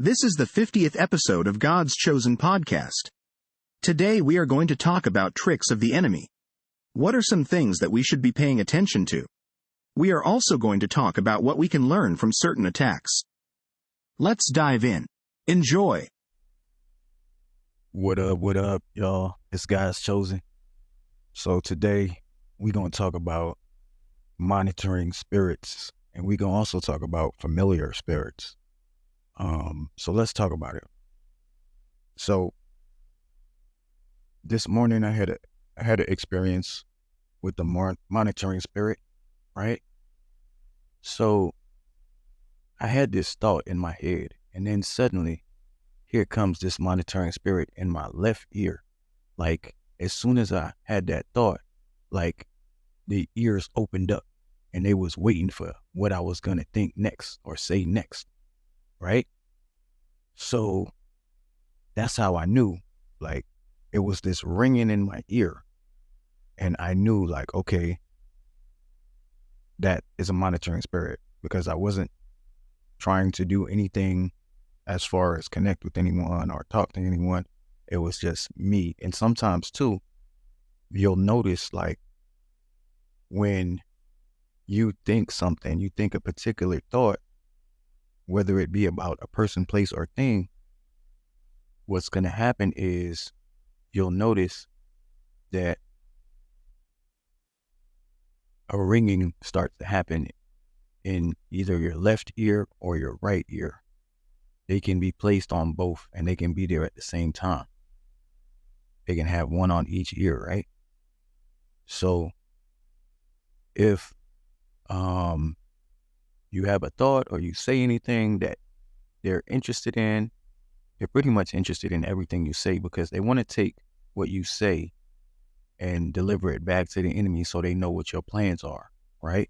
This is the 50th episode of God's Chosen podcast. Today we are going to talk about tricks of the enemy. What are some things that we should be paying attention to? We are also going to talk about what we can learn from certain attacks. Let's dive in. Enjoy. What up, y'all? It's God's Chosen. So today we're going to talk about monitoring spirits, and we're going to also talk about familiar spirits. So let's talk about it. So this morning I had an experience with the monitoring spirit, right? So I had this thought in my head, and then suddenly here comes this monitoring spirit in my left ear. Like, as soon as I had that thought, like, the ears opened up and they was waiting for what I was going to think next or say next, right? So that's how I knew, like, it was this ringing in my ear, and I knew, like, okay, that is a monitoring spirit, because I wasn't trying to do anything as far as connect with anyone or talk to anyone. It was just me. And sometimes too, you'll notice, like, when you think something, you think a particular thought, whether it be about a person, place, or thing, what's going to happen is you'll notice that a ringing starts to happen in either your left ear or your right ear. They can be placed on both, and they can be there at the same time. They can have one on each ear, right? So if you have a thought or you say anything that they're interested in, they're pretty much interested in everything you say, because they want to take what you say and deliver it back to the enemy so they know what your plans are, right?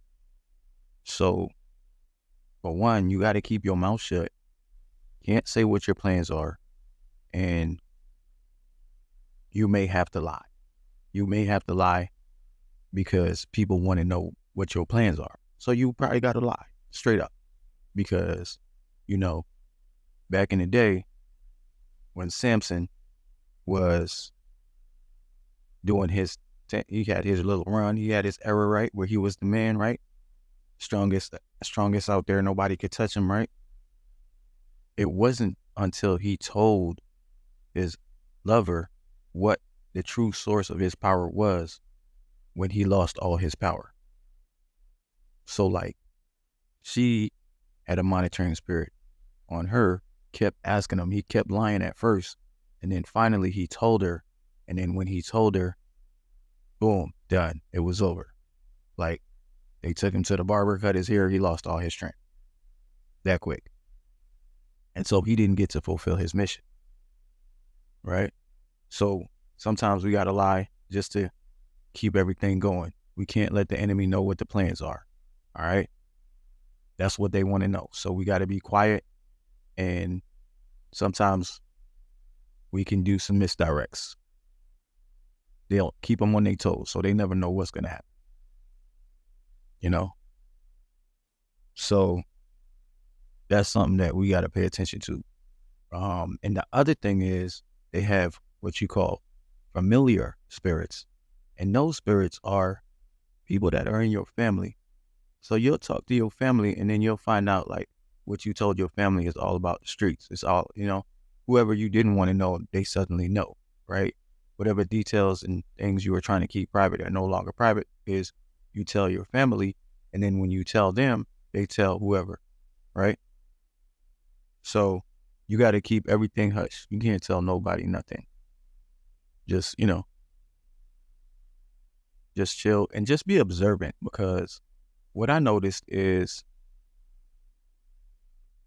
So, for one, you got to keep your mouth shut. Can't say what your plans are, and you may have to lie. You may have to lie because people want to know what your plans are. So you probably got to lie straight up, because, back in the day when Samson was doing he had his little run, he had his era, right, where he was the man, right? Strongest out there, nobody could touch him, right? It wasn't until he told his lover what the true source of his power was when he lost all his power. So, like, she had a monitoring spirit on her, kept asking him. He kept lying at first, and then finally he told her, and then when he told her, boom, done. It was over. Like, they took him to the barber, cut his hair, he lost all his strength that quick. And so he didn't get to fulfill his mission, right? So sometimes we got to lie just to keep everything going. We can't let the enemy know what the plans are, all right? That's what they want to know. So we got to be quiet, and sometimes we can do some misdirects. They'll keep them on their toes, so they never know what's going to happen, So that's something that we got to pay attention to. And the other thing is, they have what you call familiar spirits. And those spirits are people that are in your family. So you'll talk to your family, and then you'll find out, like, what you told your family is all about the streets. It's all, whoever you didn't want to know, they suddenly know, right? Whatever details and things you were trying to keep private are no longer private, is you tell your family, and then when you tell them, they tell whoever, right? So you got to keep everything hush. You can't tell nobody nothing. Just, just chill and just be observant, because what I noticed is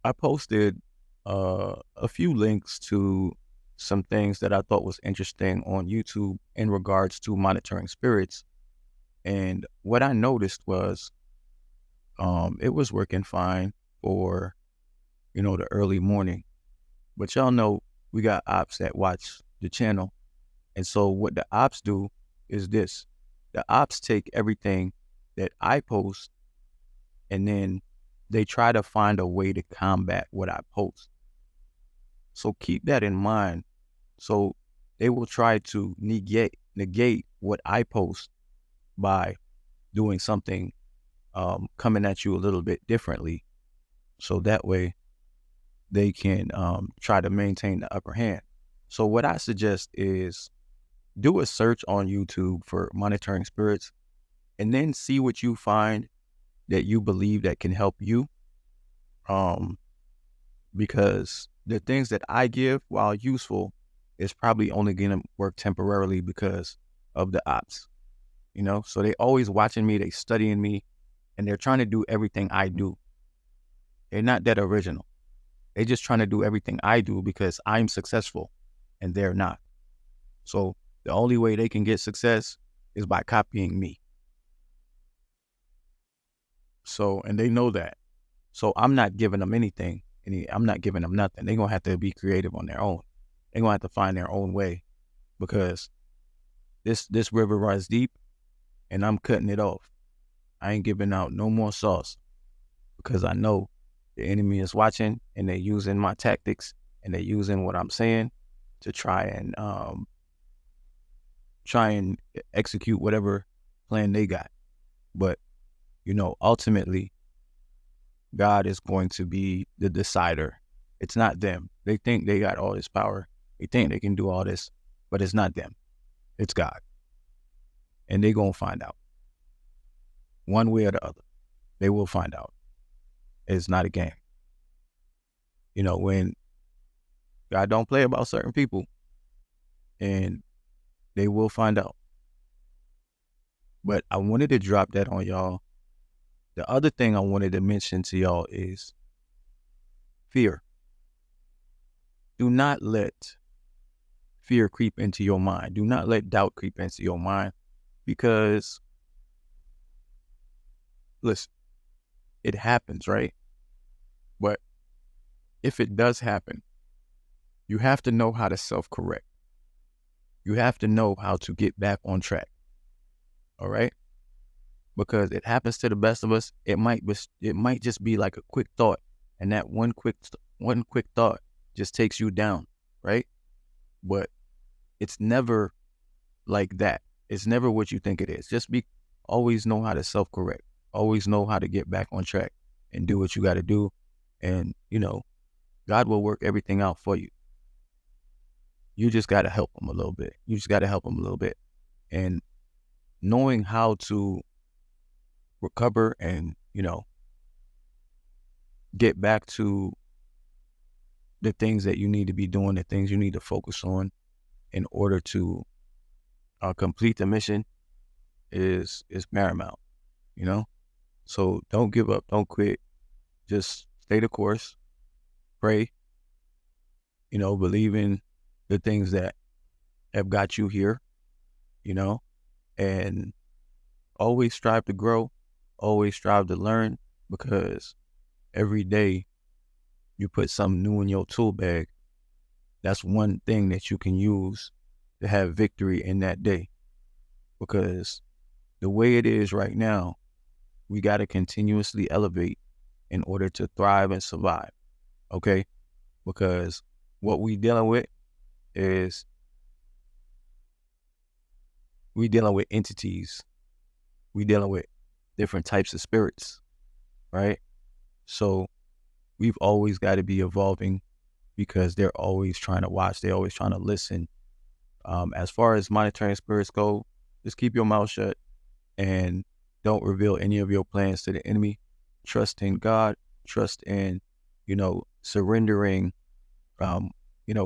I posted a few links to some things that I thought was interesting on YouTube in regards to monitoring spirits. And what I noticed was it was working fine for, the early morning. But y'all know we got ops that watch the channel. And so what the ops do is this. The ops take everything that I post, and then they try to find a way to combat what I post. So keep that in mind. So they will try to negate what I post by doing something, coming at you a little bit differently. So that way they can try to maintain the upper hand. So what I suggest is do a search on YouTube for monitoring spirits, and then see what you find that you believe that can help you. Because the things that I give, while useful, is probably only going to work temporarily because of the ops, So they always watching me, they studying me, and they're trying to do everything I do. They're not that original. They're just trying to do everything I do because I'm successful and they're not. So the only way they can get success is by copying me. So, and they know that. So I'm not giving them anything. I'm not giving them nothing. They're going to have to be creative on their own. They're going to have to find their own way, because this river runs deep and I'm cutting it off. I ain't giving out no more sauce, because I know the enemy is watching and they're using my tactics and they're using what I'm saying to try and execute whatever plan they got. But, ultimately, God is going to be the decider. It's not them. They think they got all this power. They think they can do all this, but it's not them. It's God. And they're going to find out. One way or the other. They will find out. It's not a game. When God don't play about certain people, and they will find out. But I wanted to drop that on y'all. The other thing I wanted to mention to y'all is fear. Do not let fear creep into your mind. Do not let doubt creep into your mind, because, listen, it happens, right? But if it does happen, you have to know how to self-correct. You have to know how to get back on track. All right? Because it happens to the best of us. It might just be like a quick thought, and that one quick thought just takes you down, right? But it's never like that. It's never what you think it is. Always know how to self-correct. Always know how to get back on track and do what you got to do. And, God will work everything out for you. You just got to help him a little bit. And knowing how to recover and, get back to the things that you need to be doing, the things you need to focus on in order to complete the mission is paramount, So don't give up, don't quit. Just stay the course, pray, believe in the things that have got you here, and always strive to grow, always strive to learn, because every day you put something new in your tool bag. That's one thing that you can use to have victory in that day. Because the way it is right now, we got to continuously elevate in order to thrive and survive. Okay? Because what we dealing with is we dealing with entities. We dealing with different types of spirits, right? So we've always got to be evolving, because they're always trying to watch. They're always trying to listen. As far as monitoring spirits go, just keep your mouth shut and don't reveal any of your plans to the enemy. Trust in God. Trust in, surrendering,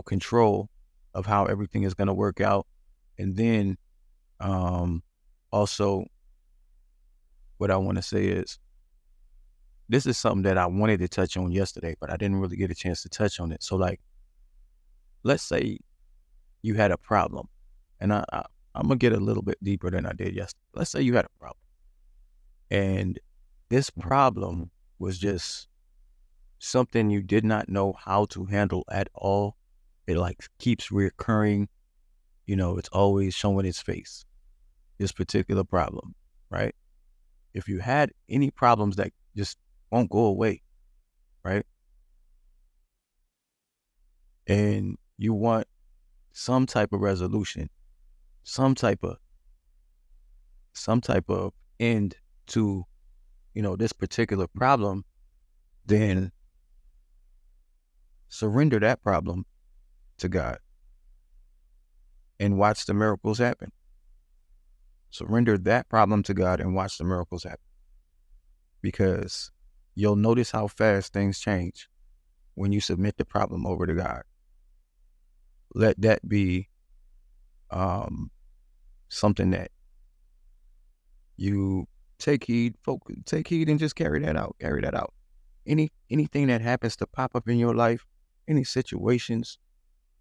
control of how everything is going to work out. And then also what I want to say is, this is something that I wanted to touch on yesterday, but I didn't really get a chance to touch on it. So, like, let's say you had a problem, and I'm going to get a little bit deeper than I did yesterday. Let's say you had a problem, and this problem was just something you did not know how to handle at all. It keeps reoccurring. It's always showing its face, this particular problem, right? If you had any problems that just won't go away, right? and you want some type of resolution, some type of end to, this particular problem, then surrender that problem to God and watch the miracles happen. Surrender that problem to God and watch the miracles happen. Because you'll notice how fast things change when you submit the problem over to God. Let that be something that you take heed and just carry that out. Anything that happens to pop up in your life, any situations,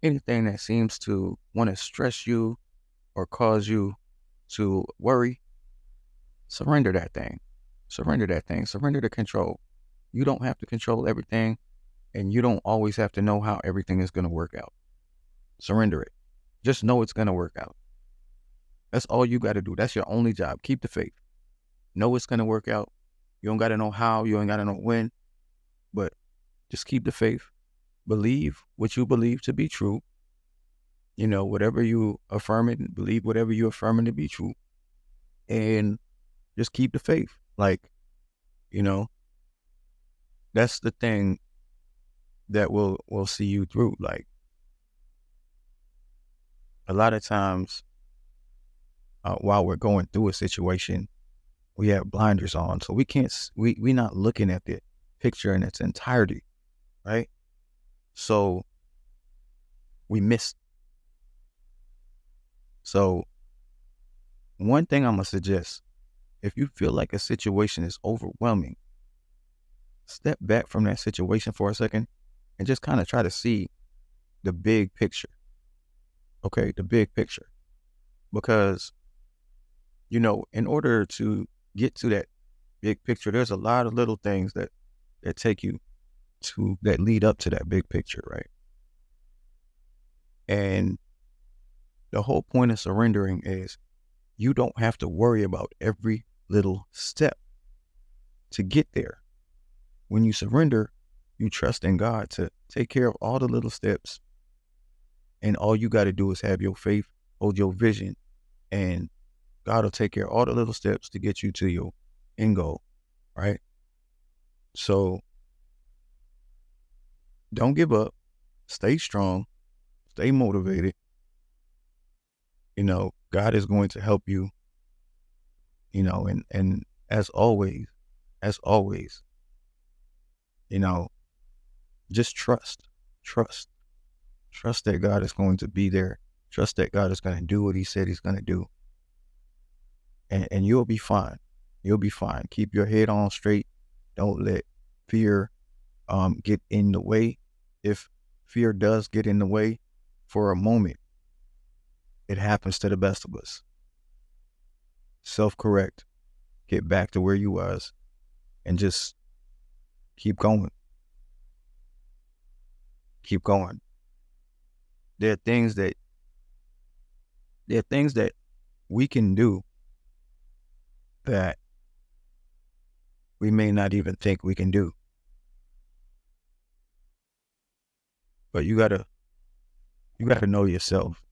anything that seems to want to stress you or cause you to worry, surrender that thing. Surrender the control. You don't have to control everything, and you don't always have to know how everything is going to work out. Surrender it. Just know it's going to work out. That's all you got to do. That's your only job. Keep the faith. Know it's going to work out. You don't got to know how. You ain't got to know when. But just keep the faith. Believe what you believe to be true. Whatever you affirm it, believe whatever you affirm it to be true. And just keep the faith. That's the thing that will see you through. A lot of times, while we're going through a situation, we have blinders on, so we're not looking at the picture in its entirety, right? So we miss. So one thing I'm gonna suggest, if you feel like a situation is overwhelming, step back from that situation for a second and just kind of try to see the big picture. Okay, the big picture. Because, in order to get to that big picture, there's a lot of little things that take you that lead up to that big picture, right? And the whole point of surrendering is you don't have to worry about every little step to get there. When you surrender, you trust in God to take care of all the little steps. And all you got to do is have your faith, hold your vision, and God will take care of all the little steps to get you to your end goal, right? So don't give up. Stay strong. Stay motivated. God is going to help you, and as always, just trust that God is going to be there. Trust that God is going to do what he said he's going to do. And you'll be fine. You'll be fine. Keep your head on straight. Don't let fear get in the way. If fear does get in the way for a moment, it happens to the best of us. Self-correct. Get back to where you was and just keep going. Keep going. There are things that we can do that we may not even think we can do. But you gotta know yourself.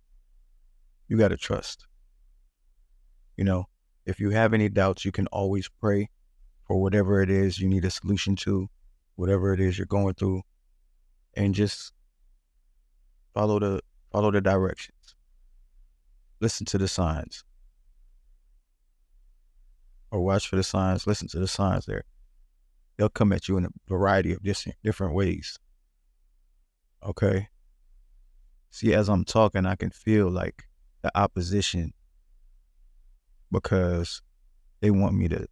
You gotta trust. If you have any doubts, you can always pray for whatever it is you need a solution to, whatever it is you're going through, and just follow the directions. Listen to the signs. Or watch for the signs, listen to the signs there. They'll come at you in a variety of different ways. Okay? See, as I'm talking, I can feel like the opposition, because they want me to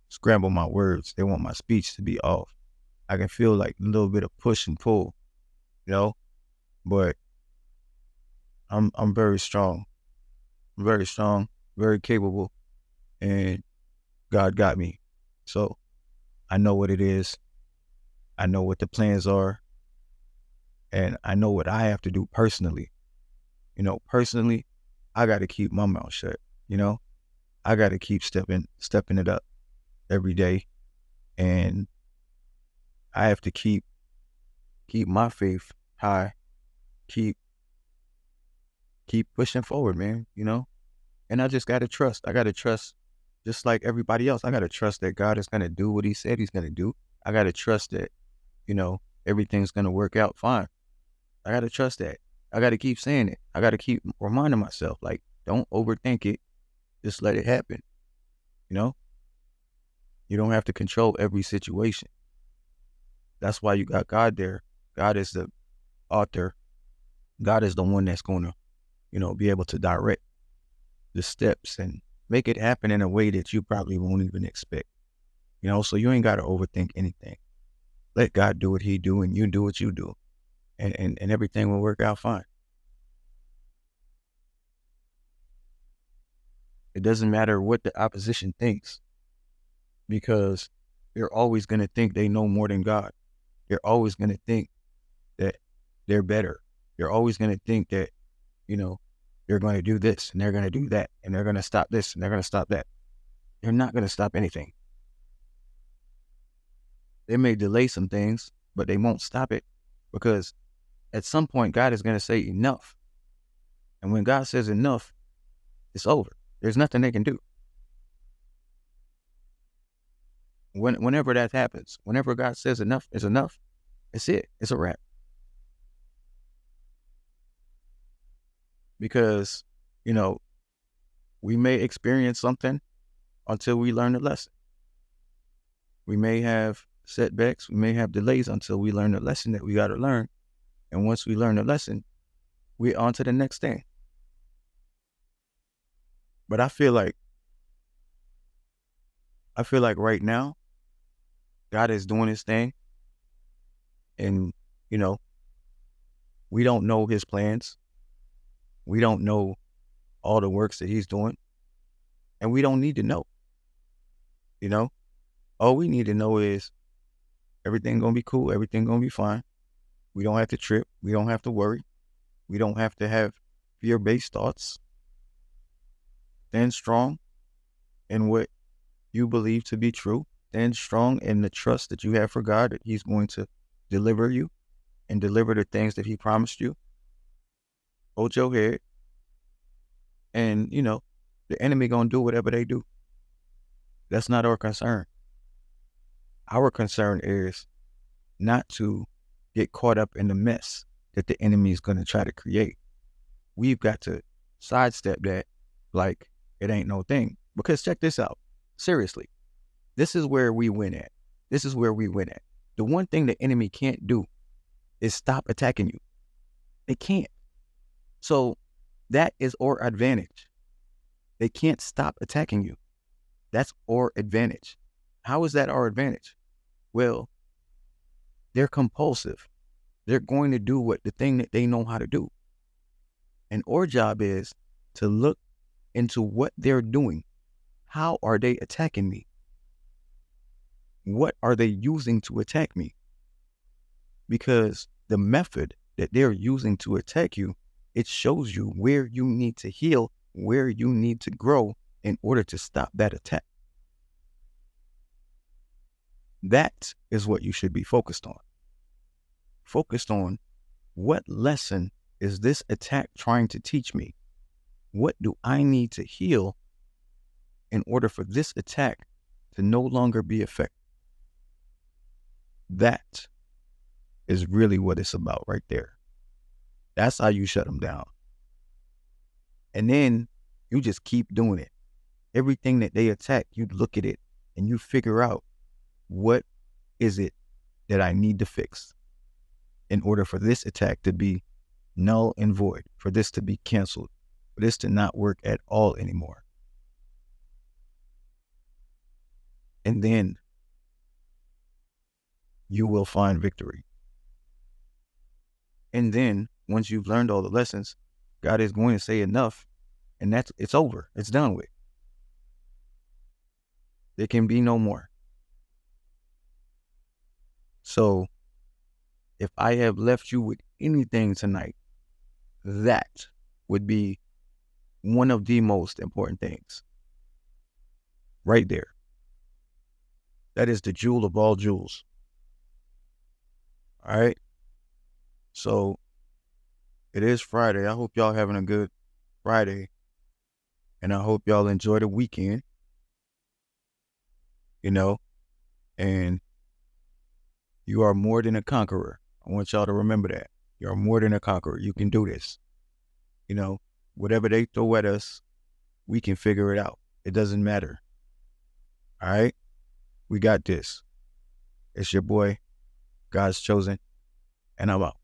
scramble my words. They want my speech to be off. I can feel like a little bit of push and pull, but I'm very strong. Very strong, very capable, and God got me. So I know what it is. I know what the plans are, and I know what I have to do personally. Personally, I got to keep my mouth shut. I got to keep stepping it up every day, and I have to keep my faith high keep pushing forward, man, And I just gotta trust. I gotta trust just like everybody else. I gotta trust that God is gonna do what he said he's gonna do. I gotta trust that, everything's gonna work out fine. I gotta trust that. I gotta keep saying it. I gotta keep reminding myself, like, don't overthink it. Just let it happen. You don't have to control every situation. That's why you got God there. God is the author. God is the one that's going to, be able to direct the steps and make it happen in a way that you probably won't even expect. So you ain't got to overthink anything. Let God do what he do and you do what you do. And everything will work out fine. It doesn't matter what the opposition thinks, because they're always going to think they know more than God. They're always going to think that they're better. They're always going to think that, they're going to do this and they're going to do that and they're going to stop this and they're going to stop that. They're not going to stop anything. They may delay some things, but they won't stop it, because at some point God is going to say enough. And when God says enough, it's over. There's nothing they can do. Whenever that happens, whenever God says enough is enough, it's it. It's a wrap. Because, we may experience something until we learn the lesson. We may have setbacks. We may have delays until we learn the lesson that we got to learn. And once we learn the lesson, we're on to the next thing. But I feel like right now, God is doing his thing. And, we don't know his plans. We don't know all the works that he's doing. And we don't need to know. All we need to know is everything going to be cool. Everything going to be fine. We don't have to trip. We don't have to worry. We don't have to have fear-based thoughts. Stand strong in what you believe to be true. Stand strong in the trust that you have for God, that he's going to deliver you and deliver the things that he promised you. Hold your head. And, the enemy going to do whatever they do. That's not our concern. Our concern is not to get caught up in the mess that the enemy is going to try to create. We've got to sidestep that like it ain't no thing. Because check this out. Seriously, this is where we win at. This is where we win at. The one thing the enemy can't do is stop attacking you. They can't. So that is our advantage. They can't stop attacking you. That's our advantage. How is that our advantage? Well, they're compulsive. They're going to do the thing that they know how to do. And our job is to look into what they're doing. How are they attacking me? What are they using to attack me? Because the method that they're using to attack you, it shows you where you need to heal, where you need to grow in order to stop that attack. That is what you should be focused on. Focused on, what lesson is this attack trying to teach me? What do I need to heal in order for this attack to no longer be effective? That is really what it's about right there. That's how you shut them down. And then you just keep doing it. Everything that they attack, you look at it and you figure out, what is it that I need to fix in order for this attack to be null and void, for this to be canceled, for this to not work at all anymore. And then you will find victory. And then once you've learned all the lessons, God is going to say enough, and it's over. It's done with. There can be no more. So if I have left you with anything tonight, that would be one of the most important things. Right there. That is the jewel of all jewels. All right. So It is Friday. I hope y'all having a good Friday. And I hope y'all enjoy the weekend. And you are more than a conqueror. I want y'all to remember that. You are more than a conqueror. You can do this. Whatever they throw at us, we can figure it out. It doesn't matter. All right? We got this. It's your boy, God's Chosen, and I'm out.